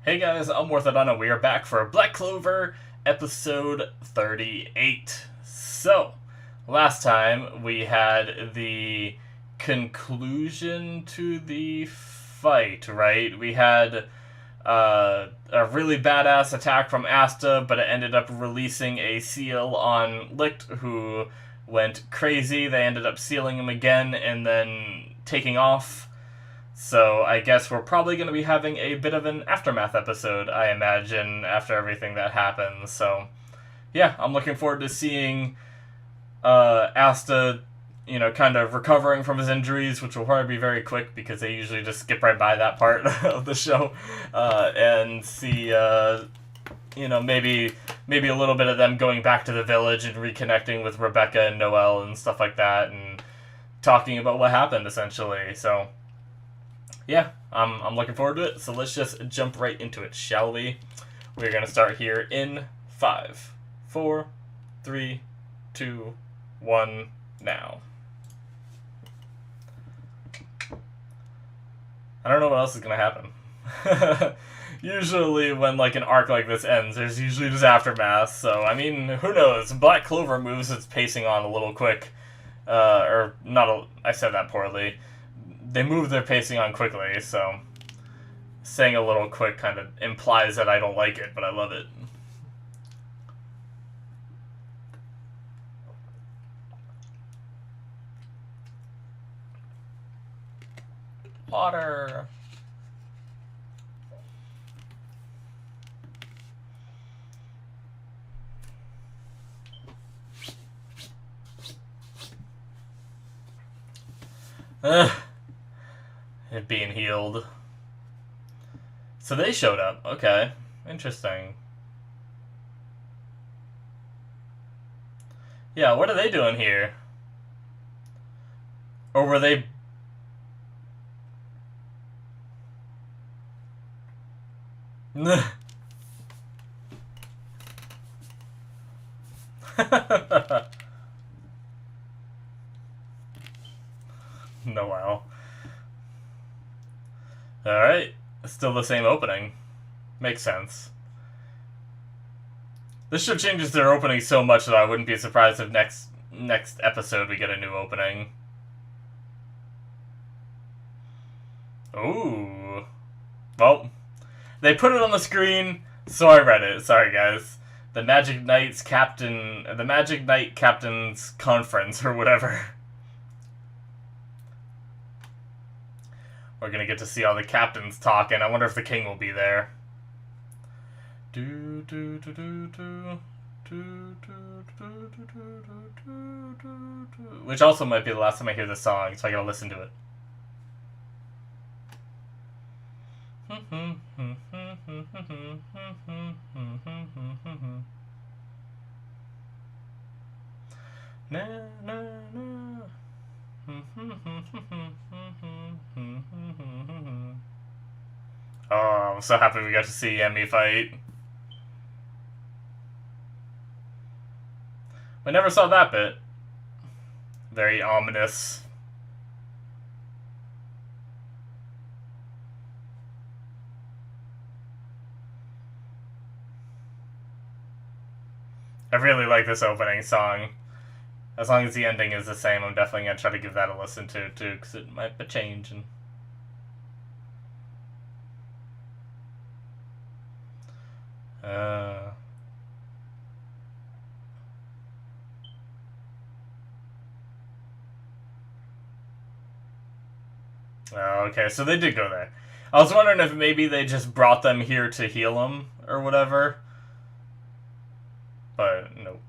Hey guys, I'm Morthadon and we are back for Black Clover episode 38. So, last time we had the conclusion to the fight, right? We had a really badass attack from Asta, but it ended up releasing a seal on Licht, who went crazy. They ended up sealing him again and then taking off. So I guess we're probably going to be having a bit of an aftermath episode, I imagine, after everything that happens. So, yeah, I'm looking forward to seeing Asta, kind of recovering from his injuries, which will probably be very quick because they usually just skip right by that part of the show, and see, maybe a little bit of them going back to the village and reconnecting with Rebecca and Noelle and stuff like that, and talking about what happened, essentially. So, yeah, I'm looking forward to it, so let's just jump right into it, shall we? We're going to start here in 5, 4, 3, 2, 1, now. I don't know what else is going to happen. Usually when, an arc like this ends, there's usually just aftermath, so, I mean, who knows? Black Clover moves its pacing on a little quick. I said that poorly. They move their pacing on quickly, so saying a little quick kind of implies that I don't like it, but I love it. Water. It being healed. So they showed up. Okay. Interesting. Yeah, what are they doing here? Or were they... Noelle. Alright. Still the same opening. Makes sense. This show changes their opening so much that I wouldn't be surprised if next episode we get a new opening. Ooh. Well, they put it on the screen, so I read it. Sorry, guys. The Magic Knight Captain's Conference, or whatever. We're gonna get to see all the captains talking. I wonder if the king will be there. Which also might be the last time I hear this song, so I gotta listen to it. Na, na, na. Oh, I'm so happy we got to see Emmy fight. We never saw that bit. Very ominous. I really like this opening song. As long as the ending is the same, I'm definitely going to try to give that a listen to, too, because it might be changing. Okay, so they did go there. I was wondering if maybe they just brought them here to heal them, or whatever. But, nope.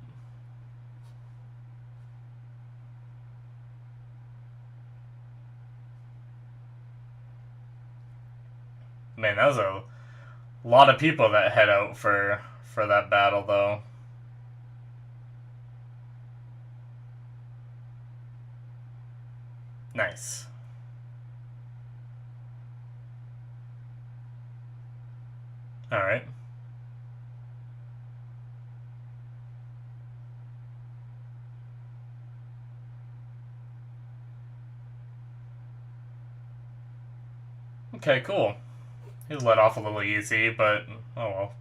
Man, that was a lot of people that head out for that battle, though. Nice. Alright. Okay, cool. He let off a little easy, but oh well.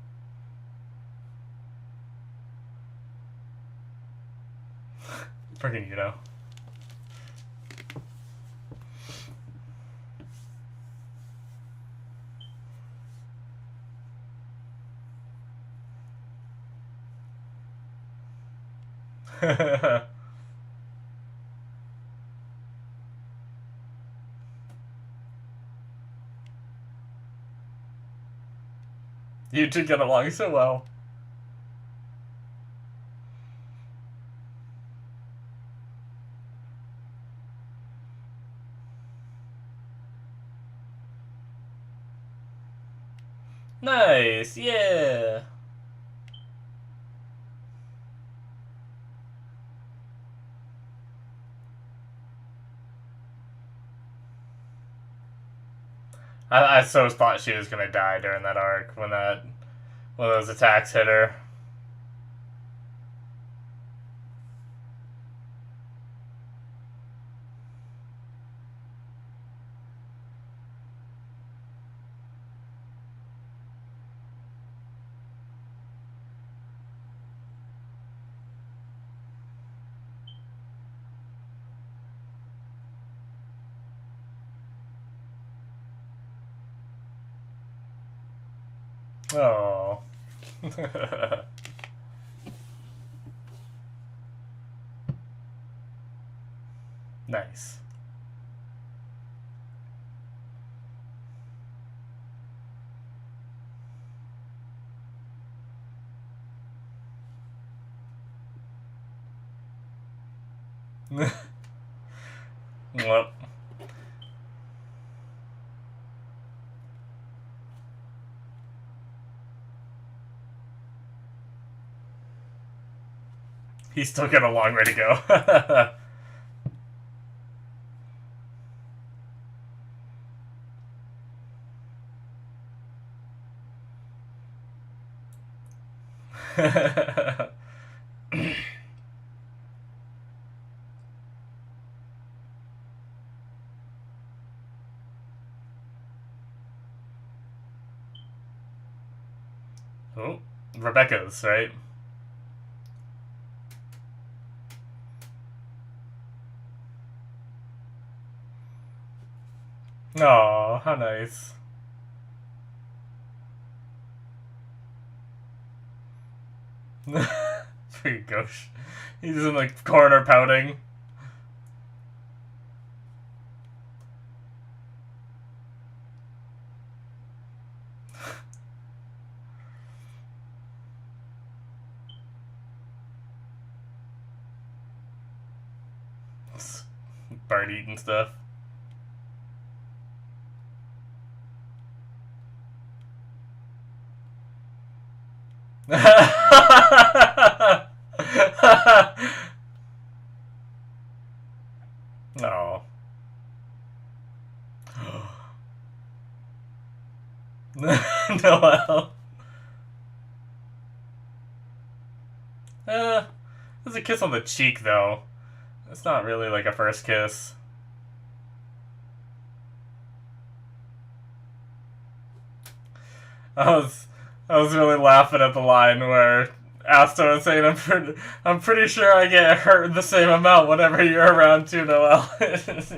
Freaking you know. You two get along so well. Nice, yeah. I so thought she was gonna die during that arc when those attacks hit her. Oh. Nice. Well. He's still got a long way to go. Oh, Rebecca's, right? Oh, how nice. Freaking gosh. He's in the corner pouting. Bird eating stuff. No. Noel. There's a kiss on the cheek, though. It's not really like a first kiss. I was really laughing at the line where Asta was saying, I'm pretty sure I get hurt the same amount whenever you're around too, Noel.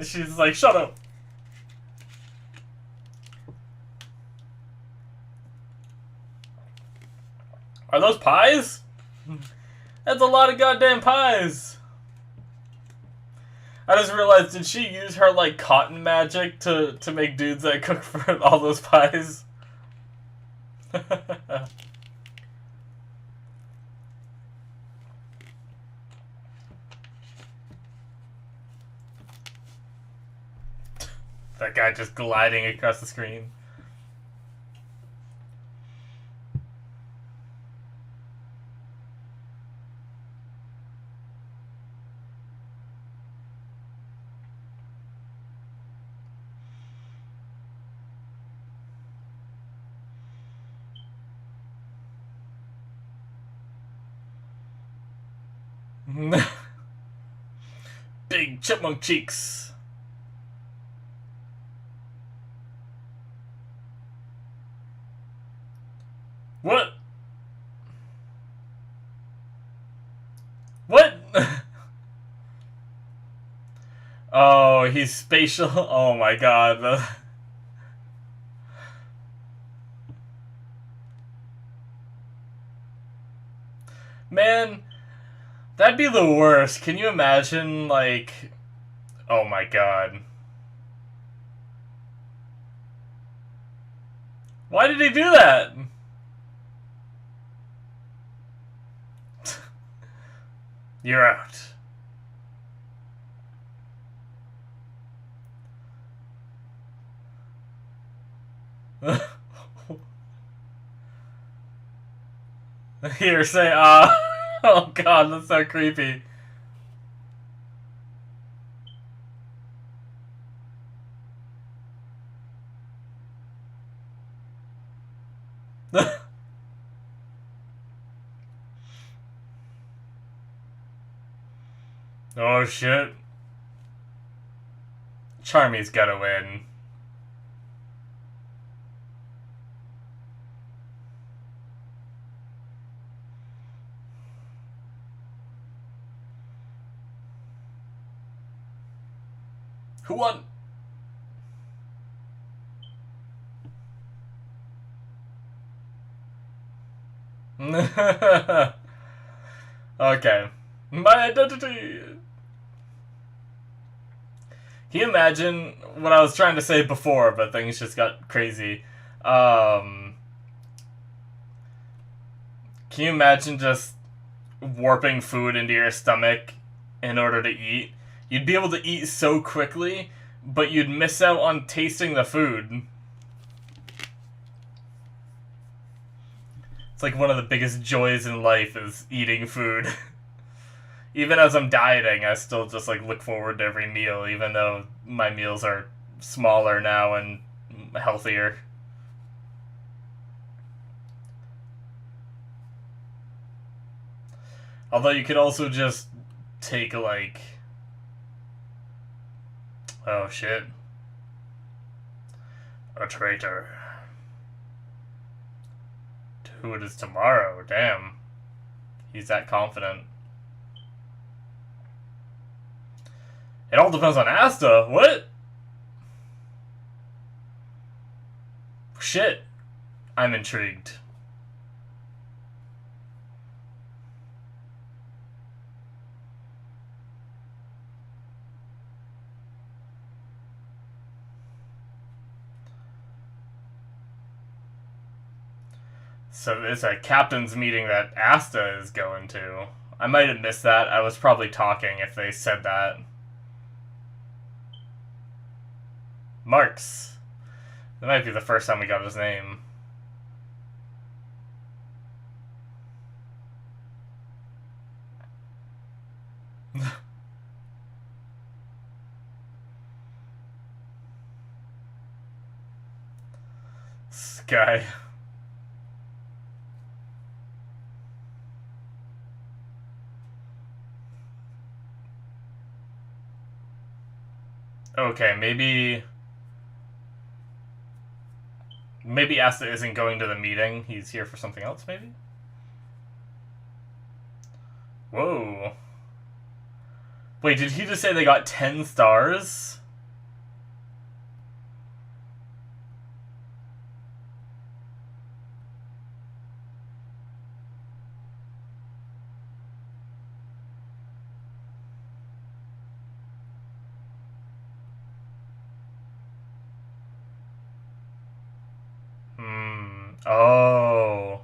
She's like, shut up. Are those pies? That's a lot of goddamn pies. I just realized, did she use her, like, cotton magic to make dudes that cook for all those pies? That guy just gliding across the screen. Big chipmunk cheeks. What? What? Oh, he's spatial. Oh my god. Man, that'd be the worst. Can you imagine, like... Oh my god. Why did he do that? You're out. Here, say, oh god, that's so creepy. Oh shit. Charmy's gotta win. Who won? Okay. My identity! Can you imagine what I was trying to say before, but things just got crazy? Can you imagine just warping food into your stomach in order to eat? You'd be able to eat so quickly, but you'd miss out on tasting the food. It's like one of the biggest joys in life is eating food. Even as I'm dieting, I still just like look forward to every meal, even though my meals are smaller now and healthier. Although you could also just take like... Oh shit. A traitor. Who it is tomorrow, damn. He's that confident. It all depends on Asta. What? Shit. I'm intrigued. So it's a captain's meeting that Asta is going to. I might have missed that. I was probably talking if they said that. Marks. That might be the first time we got his name. Sky. Okay, maybe Asta isn't going to the meeting. He's here for something else, maybe? Whoa. Wait, did he just say they got 10 stars? Oh.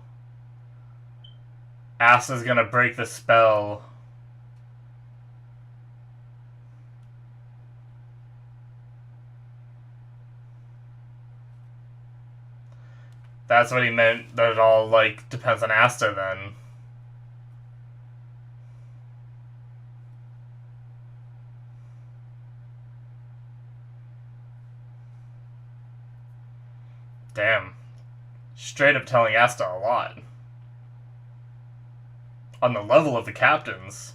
Asta's gonna break the spell. That's what he meant, that it all, like, depends on Asta, then. Damn. Straight up telling Asta a lot. On the level of the captains.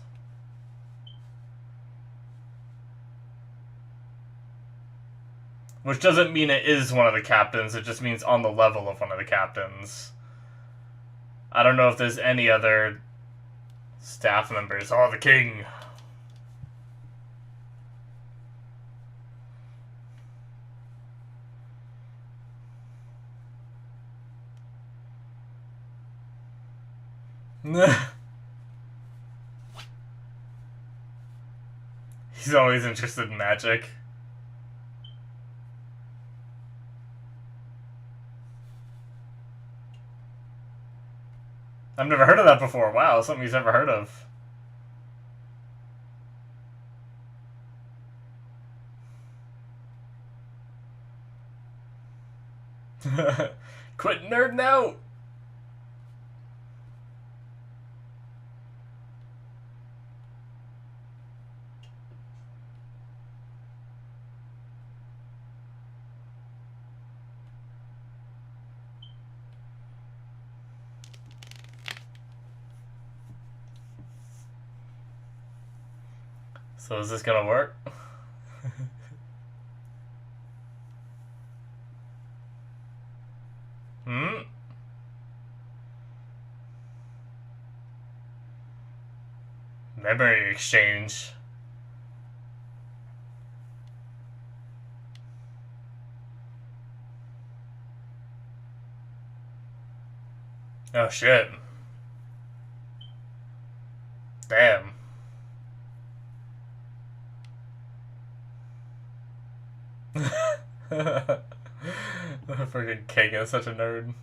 Which doesn't mean it is one of the captains, it just means on the level of one of the captains. I don't know if there's any other staff members. Oh, the king. He's always interested in magic. I've never heard of that before. Wow, something he's never heard of. Quit nerding out! So is this gonna work? Hmm? Memory exchange. Oh shit. Damn. The freaking king is such a nerd.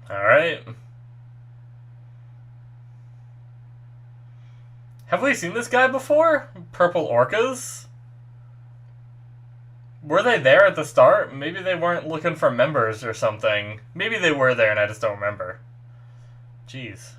Alright. Have we seen this guy before? Purple orcas? Were they there at the start? Maybe they weren't looking for members or something. Maybe they were there and I just don't remember. Jeez.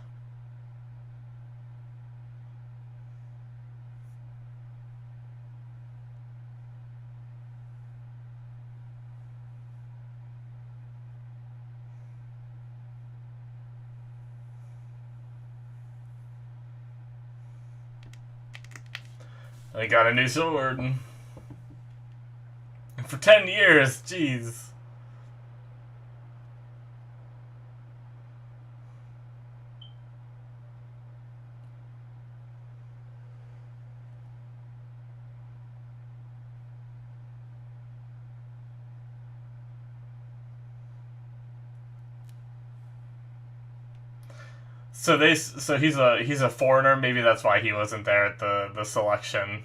I got a new sword. For 10 years, jeez. So he's a foreigner. Maybe that's why he wasn't there at the selection.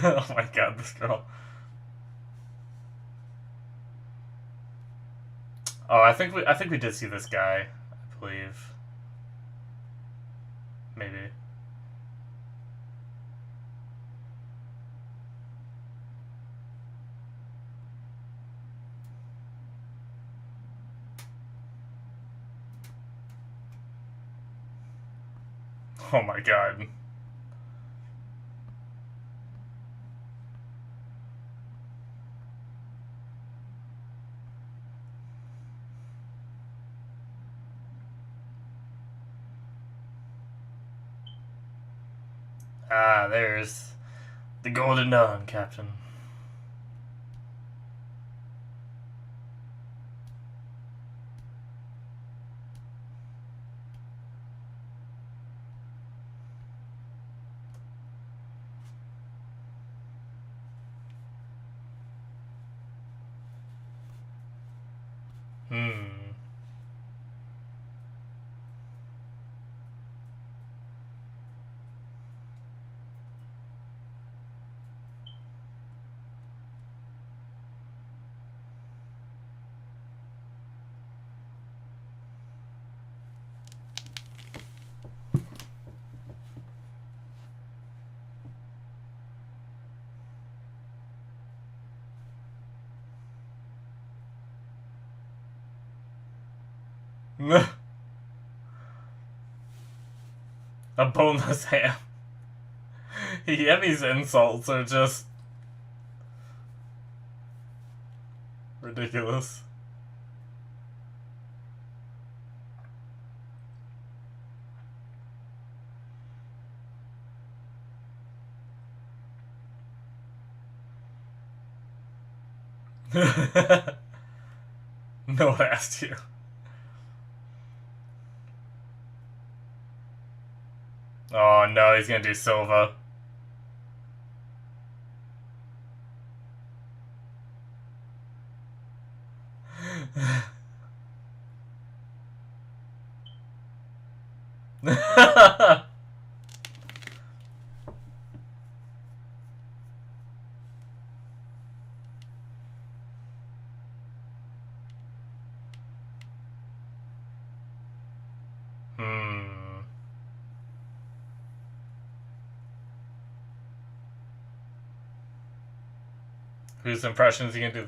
Oh my god, this girl. Oh, I think we did see this guy, I believe. Maybe. Oh my god. Ah, there's the Golden Dawn, Captain. Hmm. A boneless ham. Yemi's insults are just ridiculous. No one asked you. Oh no, he's gonna do Silva. Hmm. Whose impression is he gonna do?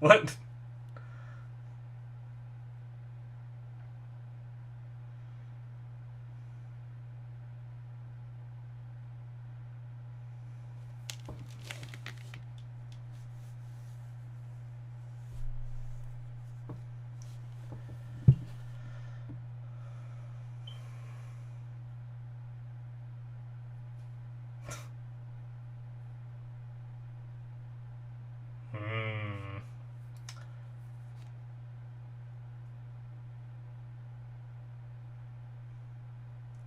What? Hmm.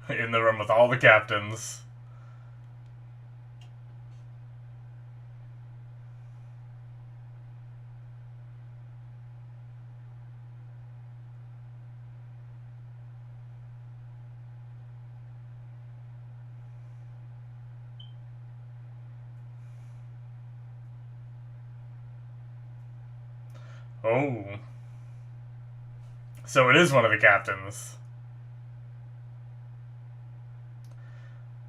In the room with all the captains. Oh. So it is one of the captains.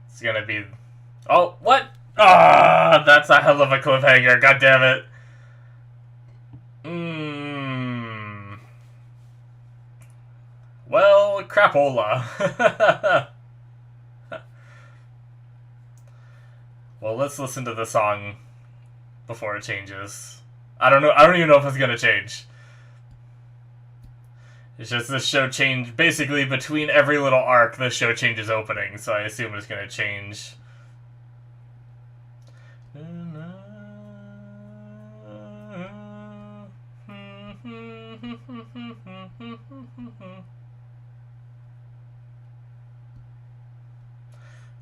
It's gonna be... Oh, what? Ah, that's a hell of a cliffhanger. God damn it. Well, crapola. Well, let's listen to the song before it changes. I don't know. I don't even know if it's gonna change. It's just this show changed basically between every little arc. This show changes opening, so I assume it's gonna change.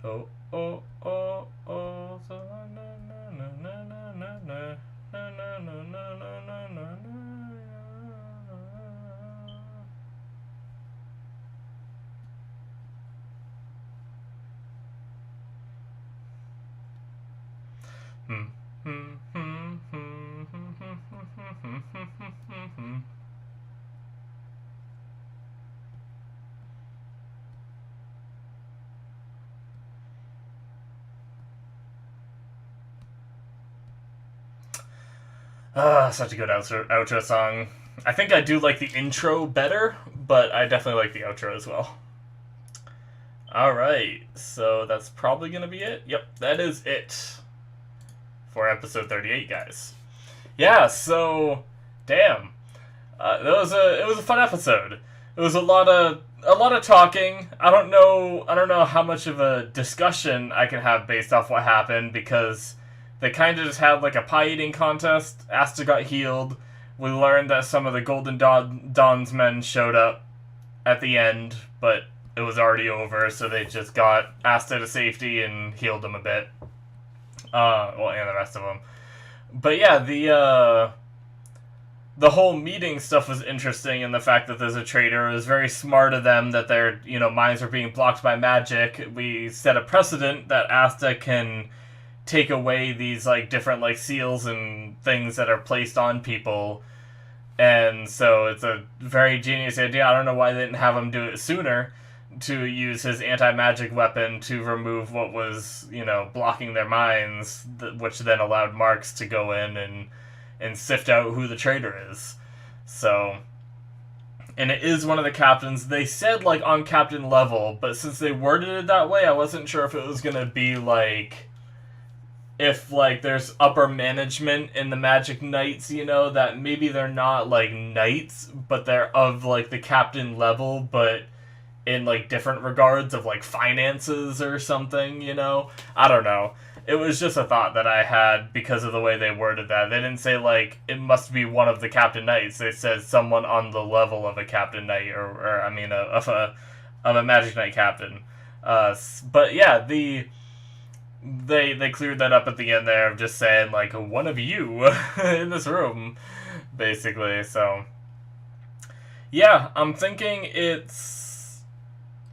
Oh oh oh oh. Such a good outro song. I think I do like the intro better, but I definitely like the outro as well. Alright, so that's probably going to be it. Yep, that is it for episode 38, guys. Yeah, so, damn. It was a fun episode. It was a lot of talking. I don't know how much of a discussion I can have based off what happened, because they kind of just had like a pie eating contest. Asta got healed. We learned that some of the Golden Dawn's men showed up at the end, but it was already over, so they just got Asta to safety and healed them a bit. Well, and the rest of them. But yeah, the whole meeting stuff was interesting, and the fact that there's a traitor. It was very smart of them that their minds are being blocked by magic. We set a precedent that Asta can take away these like different like seals and things that are placed on people, and so it's a very genius idea. I don't know why they didn't have him do it sooner, to use his anti-magic weapon to remove what was blocking their minds, which then allowed Marks to go in and sift out who the traitor is. So and it is one of the captains. They said, like, on captain level, but since they worded it that way, I wasn't sure if it was gonna be, like, if, like, there's upper management in the Magic Knights, you know, that maybe they're not, like, knights, but they're of, like, the captain level, but in, like, different regards of, like, finances or something, you know? I don't know. It was just a thought that I had because of the way they worded that. They didn't say, like, it must be one of the Captain Knights. They said someone on the level of a Captain Knight, or I mean, of a Magic Knight Captain. But yeah, they cleared that up at the end there of just saying, like, one of you in this room, basically. So, yeah, I'm thinking it's,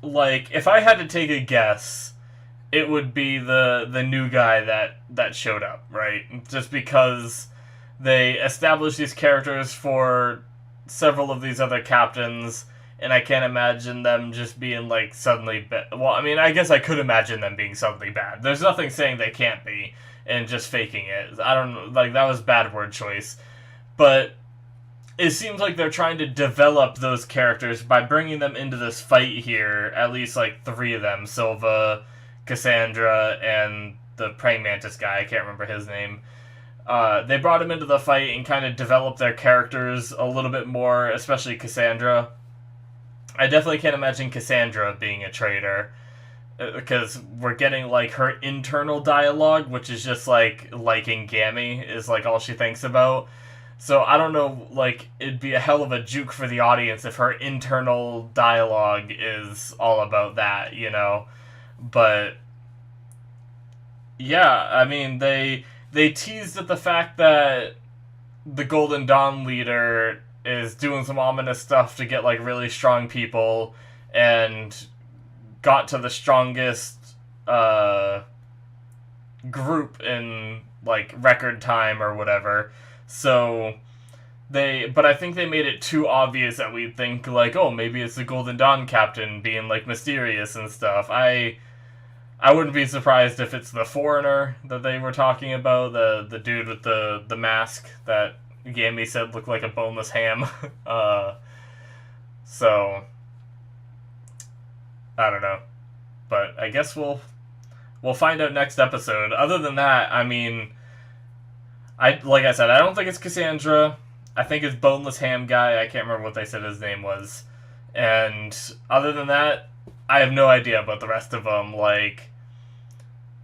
like, if I had to take a guess, it would be the new guy that showed up, right? Just because they established these characters for several of these other captains, and I can't imagine them just being, like, suddenly well, I mean, I guess I could imagine them being suddenly bad. There's nothing saying they can't be, and just faking it. I don't know, like, that was bad word choice. But it seems like they're trying to develop those characters by bringing them into this fight here, at least, like, 3 of them. Silva, Cassandra, and the praying mantis guy, I can't remember his name. They brought him into the fight and kind of developed their characters a little bit more, especially Cassandra. I definitely can't imagine Cassandra being a traitor, because we're getting, like, her internal dialogue, which is just, like, liking Gammy is, like, all she thinks about. So I don't know, like, it'd be a hell of a juke for the audience if her internal dialogue is all about that, you know? But yeah, I mean, they teased at the fact that the Golden Dawn leader is doing some ominous stuff to get, like, really strong people, and got to the strongest group in, like, record time or whatever. So but I think they made it too obvious that we'd think, like, oh, maybe it's the Golden Dawn captain being, like, mysterious and stuff. I wouldn't be surprised if it's the foreigner that they were talking about, the dude with the mask that Gammy said looked like a boneless ham. So I don't know, but I guess we'll find out next episode. Other than that, I mean, like I said, I don't think it's Cassandra. I think it's boneless ham guy. I can't remember what they said his name was. And other than that, I have no idea about the rest of them. Like,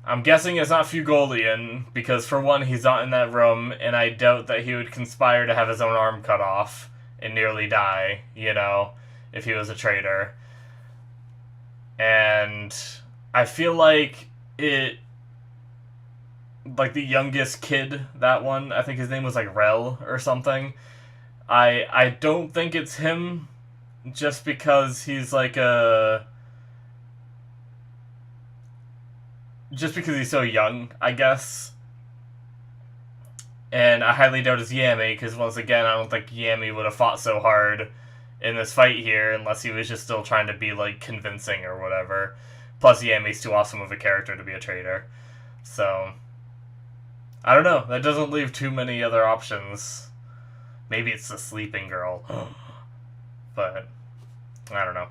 I'm guessing it's not Fugolian, because for one, he's not in that room, and I doubt that he would conspire to have his own arm cut off and nearly die, you know, if he was a traitor. And I feel like like, the youngest kid, that one, I think his name was, like, Rel or something. I don't think it's him, just because he's, like, just because he's so young, I guess. And I highly doubt it's Yami, because once again, I don't think Yami would have fought so hard in this fight here, unless he was just still trying to be, like, convincing or whatever. Plus, Yami's too awesome of a character to be a traitor. So I don't know. That doesn't leave too many other options. Maybe it's the sleeping girl. But I don't know.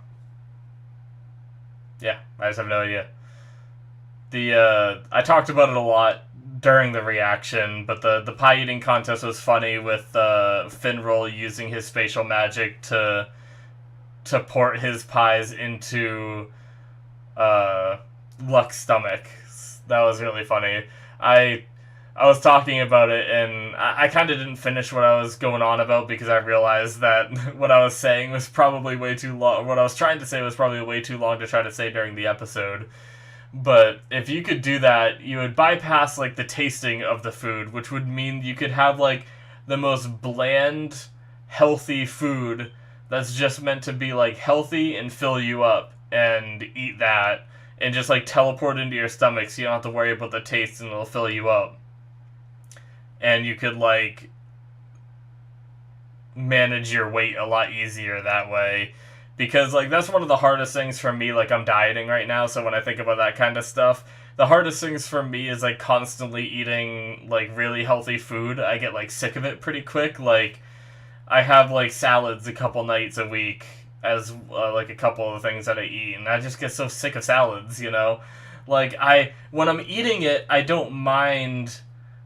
Yeah, I just have no idea. I talked about it a lot during the reaction, but the pie eating contest was funny with Finral using his spatial magic to port his pies into Luck's stomach. That was really funny. I was talking about it, and I kind of didn't finish what I was going on about, because I realized that what I was saying was probably way too long. What I was trying to say was probably way too long to try to say during the episode. But if you could do that, you would bypass, like, the tasting of the food, which would mean you could have, like, the most bland, healthy food that's just meant to be, like, healthy and fill you up, and eat that, and just, like, teleport into your stomach so you don't have to worry about the taste, and it'll fill you up. And you could, like, manage your weight a lot easier that way. Because, like, that's one of the hardest things for me. Like, I'm dieting right now, so when I think about that kind of stuff, the hardest things for me is, like, constantly eating, like, really healthy food. I get, like, sick of it pretty quick. Like, I have like salads a couple nights a week as like a couple of things that I eat, and I just get so sick of salads, you know. Like when I'm eating it, I don't mind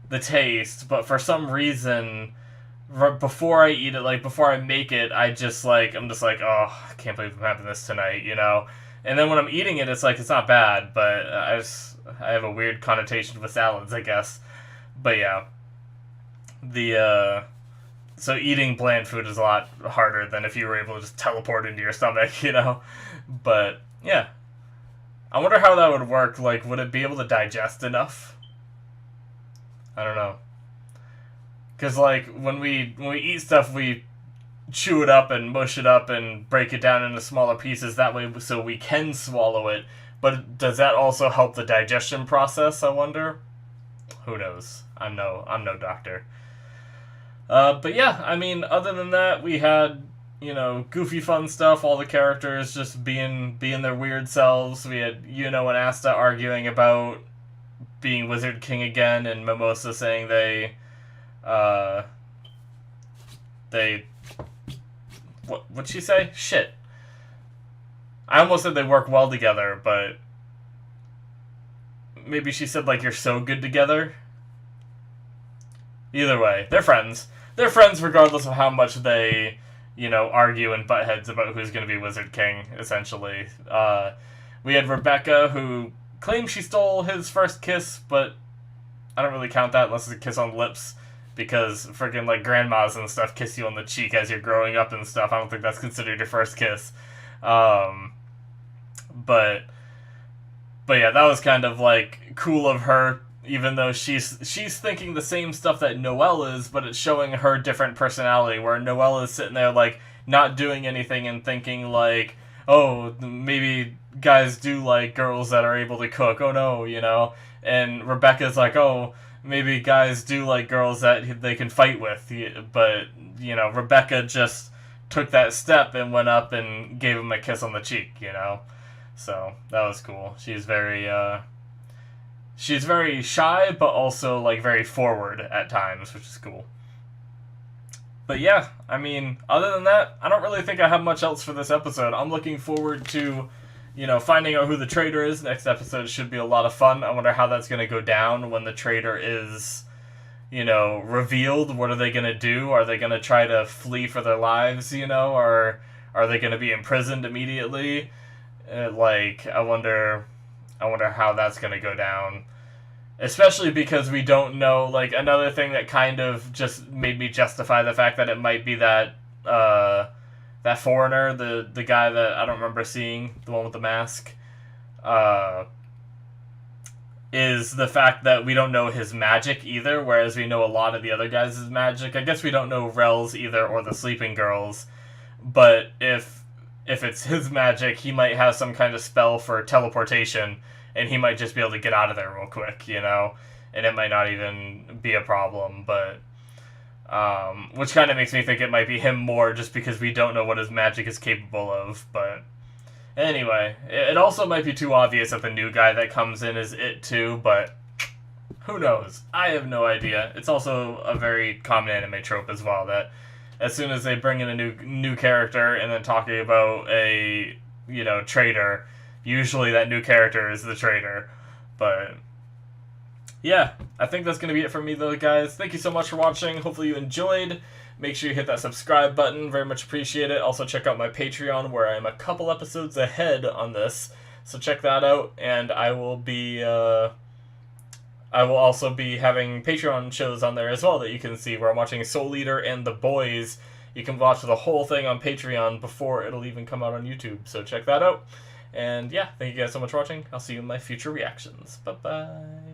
the taste, but for some reason, before I eat it, like before I make it, I'm just like, oh, I can't believe I'm having this tonight, you know. And then when I'm eating it, it's like it's not bad, but I have a weird connotation with salads, I guess. But yeah, the so eating bland food is a lot harder than if you were able to just teleport into your stomach, you know. But yeah, I wonder how that would work. Like, would it be able to digest enough? I don't know. Because like when we eat stuff, we chew it up and mush it up and break it down into smaller pieces. That way, so we can swallow it. But does that also help the digestion process? I wonder. Who knows? I'm no doctor. But yeah, I mean, other than that, we had, you know, goofy fun stuff. All the characters just being their weird selves. We had Yuno and Asta arguing about being Wizard King again, and Mimosa saying what'd she say? Shit. I almost said they work well together, but maybe she said, like, you're so good together. Either way, they're friends. They're friends regardless of how much they, you know, argue and butt heads about who's going to be Wizard King, essentially. We had Rebecca, who claimed she stole his first kiss, but I don't really count that unless it's a kiss on lips, because freaking, like, grandmas and stuff kiss you on the cheek as you're growing up and stuff. I don't think that's considered your first kiss. But yeah, that was kind of, like, cool of her, even though she's thinking the same stuff that Noelle is, but it's showing her different personality, where Noelle is sitting there, like, not doing anything and thinking, like, oh, maybe guys do like girls that are able to cook, oh no, you know? And Rebecca's like, oh, maybe guys do like girls that they can fight with, but, you know, Rebecca just took that step and went up and gave him a kiss on the cheek, you know? So, that was cool. She's very shy, but also, like, very forward at times, which is cool. But yeah, I mean, other than that, I don't really think I have much else for this episode. I'm looking forward to, you know, finding out who the traitor is. Next episode should be a lot of fun. I wonder how that's going to go down when the traitor is, you know, revealed. What are they going to do? Are they going to try to flee for their lives, you know, or are they going to be imprisoned immediately? I wonder how that's going to go down. Especially because we don't know, like, another thing that kind of just made me justify the fact that it might be that foreigner, the guy that I don't remember seeing, the one with the mask, is the fact that we don't know his magic either, whereas we know a lot of the other guys' magic. I guess we don't know Rel's either, or the Sleeping Girls, but if it's his magic, he might have some kind of spell for teleportation, and he might just be able to get out of there real quick, you know? And it might not even be a problem, but which kind of makes me think it might be him more, just because we don't know what his magic is capable of. But anyway, it also might be too obvious that the new guy that comes in is it too, but who knows? I have no idea. It's also a very common anime trope as well, that as soon as they bring in a new character and then talking about a, you know, traitor, usually that new character is the traitor. But yeah, I think that's going to be it for me though, guys. Thank you so much for watching. Hopefully you enjoyed. Make sure you hit that subscribe button. Very much appreciate it. Also check out my Patreon, where I'm a couple episodes ahead on this. So check that out. And I will also be having Patreon shows on there as well that you can see, where I'm watching Soul Eater and The Boys. You can watch the whole thing on Patreon before it'll even come out on YouTube. So check that out. And yeah, thank you guys so much for watching. I'll see you in my future reactions. Bye-bye.